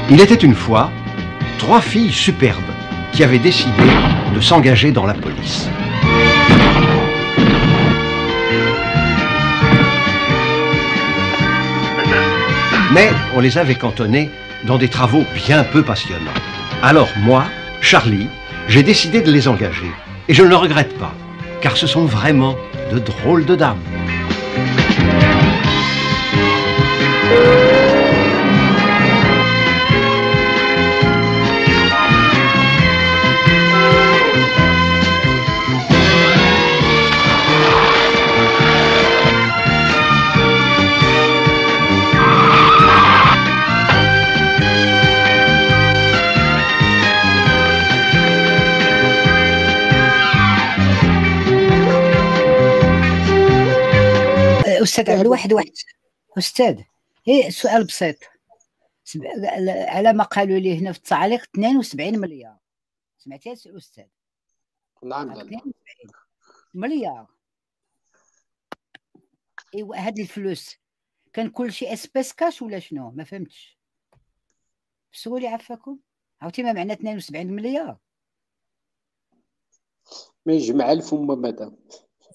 Il était une fois 3 filles superbes qui avaient décidé de s'engager dans la police. Mais on les avait cantonnées dans des travaux bien peu passionnants. Alors moi, Charlie, j'ai décidé de les engager. Et je ne le regrette pas, car ce sont vraiment de drôles de dames. أستاذ عبد الواحد أستاذ سؤال بسيط على ما قالوا لي هنا في التعليق 72 مليار سمعتي يا أستاذ؟ نعم 72 مليار. ايوا هاد الفلوس كان كل شيء اسباس كاش ولا شنو؟ ما فهمتش. سولي عفاكم عاوتاني ما معنى 72 مليار؟ ما يجمع الفم مدام.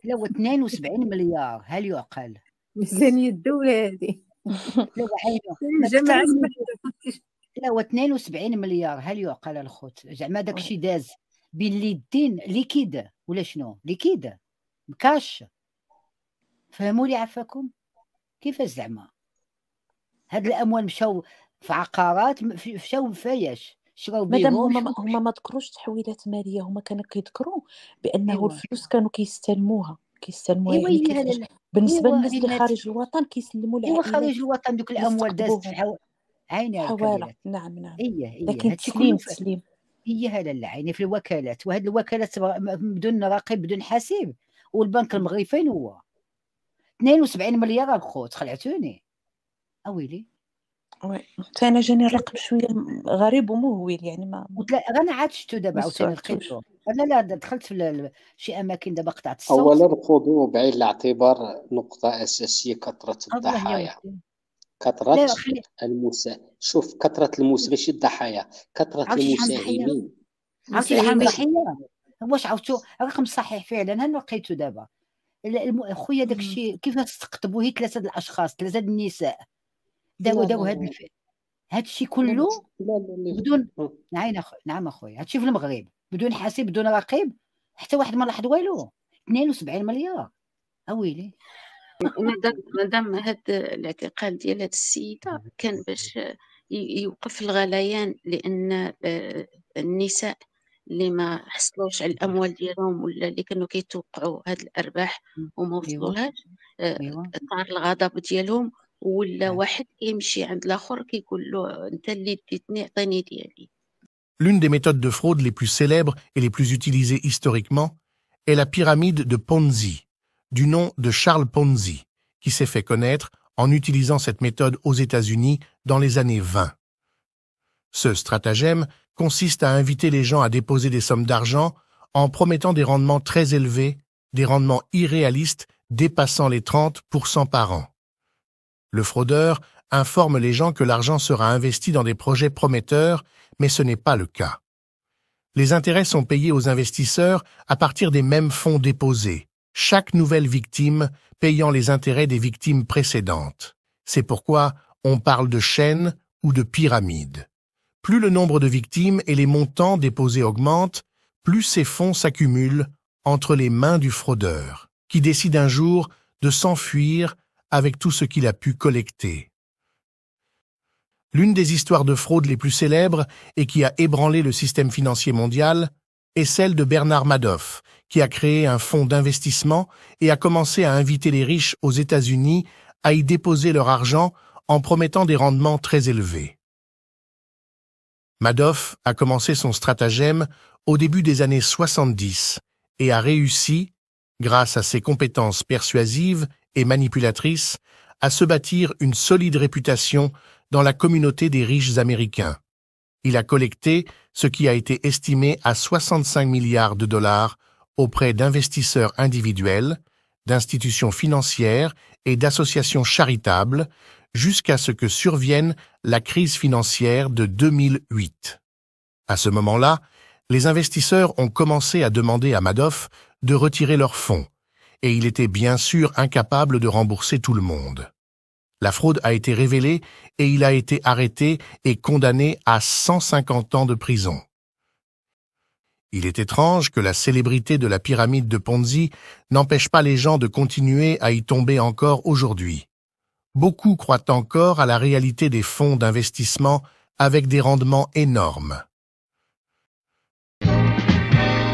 لا هو 72 مليار هل يعقل؟ ميزانية الدولة هذه. لا عينو جماعة لا هو 72 مليار هل يعقل الخوت؟ زعما داكشي داز بين اليدين ليكيد ولا شنو؟ ليكيد بكاش. فهموا لي عفاكم كيفاش زعما هاد الاموال مشاو في عقارات مشاو فياش شراو مادام بيهم هما ما ذكروش تحويلات ماليه، هما كانوا كيذكروا بانه إيوا. الفلوس كانوا كيستلموها ايوا يعني هي كيفاش بالنسبه إيوا للناس اللي عينات. خارج الوطن كيسلموا ايوا العائلات خارج الوطن دوك الاموال دازت في عيني حواله. الكبيرات. نعم هي لكن هادشي كله تسليم هي هلا لا عيني في الوكالات، وهاد الوكالات بدون رقيب بدون حاسب. والبنك المغربي فين هو؟ 72 مليار الخوت خلعتوني اويلي. وي انا جاني الرقم شويه غريب ومهول يعني ما انا عاد شفتو دابا ما عاوتاني استوعبتوش. لقيتو. لا دخلت في شي اماكن دابا قطعت الصوت. أولا خذوا بعين الاعتبار نقطة أساسية كثرة الله يا الضحايا. ودي. كثرة لا خلي شوف كثرة ماشي الضحايا، كثرة عرفتي شحال ضحيه؟ المساهمين. عرفتي شحال ضحيه؟ واش عرفتو الرقم صحيح فعلا انا لقيتو دابا. خويا داكشي كيفاش استقطبوا هي 3 الاشخاص 3 النساء داو هادشي كله بدون نعم اخويا هادشي في المغرب بدون حاسب بدون رقيب حتى واحد ما لاحظ والو. 72 مليار اويلي. مادام هاد الاعتقال ديال هاد السيده كان باش يوقف الغليان، لان النساء اللي ما حصلوش على الاموال ديالهم ولا اللي كانوا كيتوقعوا هاد الارباح وما وصلوهاش طار الغضب ديالهم، ولا واحد كيمشي عند الاخر كيقول له انت اللي ديتني عطيني ديالي. L'une des méthodes de fraude les plus célèbres et les plus utilisées historiquement est la pyramide de Ponzi, du nom de Charles Ponzi, qui s'est fait connaître en utilisant cette méthode aux États-Unis dans les années 20. Ce stratagème consiste à inviter les gens à déposer des sommes d'argent en promettant des rendements très élevés, des rendements irréalistes dépassant les 30% par an. Le fraudeur informe les gens que l'argent sera investi dans des projets prometteurs, mais ce n'est pas le cas. Les intérêts sont payés aux investisseurs à partir des mêmes fonds déposés, chaque nouvelle victime payant les intérêts des victimes précédentes. C'est pourquoi on parle de chaîne ou de pyramide. Plus le nombre de victimes et les montants déposés augmentent, plus ces fonds s'accumulent entre les mains du fraudeur, qui décide un jour de s'enfuir avec tout ce qu'il a pu collecter. L'une des histoires de fraude les plus célèbres et qui a ébranlé le système financier mondial est celle de Bernard Madoff, qui a créé un fonds d'investissement et a commencé à inviter les riches aux États-Unis à y déposer leur argent en promettant des rendements très élevés. Madoff a commencé son stratagème au début des années 70 et a réussi, grâce à ses compétences persuasives et manipulatrices, à se bâtir une solide réputation dans la communauté des riches américains. Il a collecté ce qui a été estimé à 65 milliards de dollars auprès d'investisseurs individuels, d'institutions financières et d'associations charitables, jusqu'à ce que survienne la crise financière de 2008. À ce moment-là, les investisseurs ont commencé à demander à Madoff de retirer leurs fonds, et il était bien sûr incapable de rembourser tout le monde. La fraude a été révélée et il a été arrêté et condamné à 150 ans de prison. Il est étrange que la célébrité de la pyramide de Ponzi n'empêche pas les gens de continuer à y tomber encore aujourd'hui. Beaucoup croient encore à la réalité des fonds d'investissement avec des rendements énormes.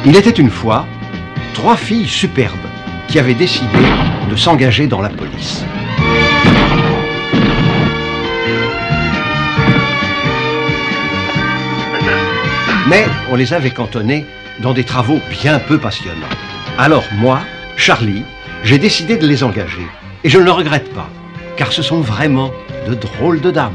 Il était une fois 3 filles superbes qui avaient décidé de s'engager dans la police. Mais on les avait cantonnées dans des travaux bien peu passionnants. Alors moi, Charlie, j'ai décidé de les engager. Et je ne le regrette pas, car ce sont vraiment de drôles de dames.